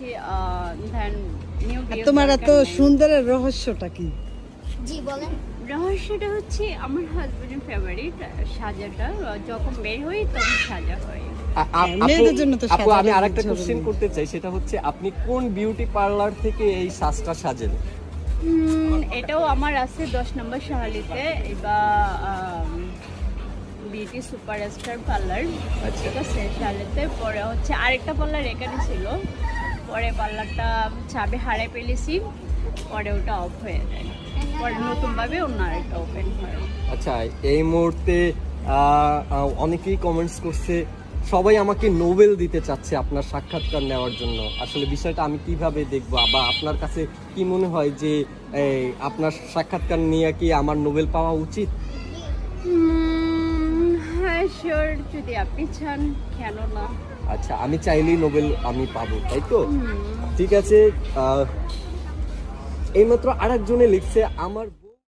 হচ্ছে ধরেন নিউ তোমার এত সুন্দরের রহস্যটা কি? জি বলেন। রহস্যটা হচ্ছে আমার হাজবেন্ডের ফেভারিট সাজাটা, যখন বের হই তখন সাজা হয়। মেয়েদের জন্য তো আপু আমি সাজানো আরেকটা জরুরি। কোশ্চেন করতে চাই, সেটা হচ্ছে আপনি কোন বিউটি পার্লার থেকে এই সাজটা সাজেন? এটাও আমার আছে 10 নম্বর শাহালিতে, বা বিউটি সুপারস্টার পার্লার, আচ্ছা। ঠিক আছে শাহালিতে। পরে হচ্ছে আরেকটা পার্লার এখানে ছিল, পরে পার্লারটা হচ্ছে আমি হারাই ফেলেছি, পরে ওটা অফ হয়ে যায়, পরে নতুনভাবে অন্য আরেকটা ওপেন হয়। আচ্ছা, এই মুহূর্তে অনেকেই কমেন্টস করছে, সবাই আমাকে নোবেল দিতে চাচ্ছে আপনার সাক্ষাৎকার নেওয়ার জন্য। আসলে বিষয়টা আমি কিভাবে দেখবো, বা আপনার কাছে কি মনে হয় যে আপনার সাক্ষাৎকার নিয়ে কি আমার নোবেল পাওয়া উচিত? হ্যাঁ শিওর, যদি আপনি চান, কেন না। আচ্ছা, আমি চাইলেই নোবেল আমি পাবো, তাই তো? ঠিক আছে। এইমাত্র আরেকজনে লিখছে, আমার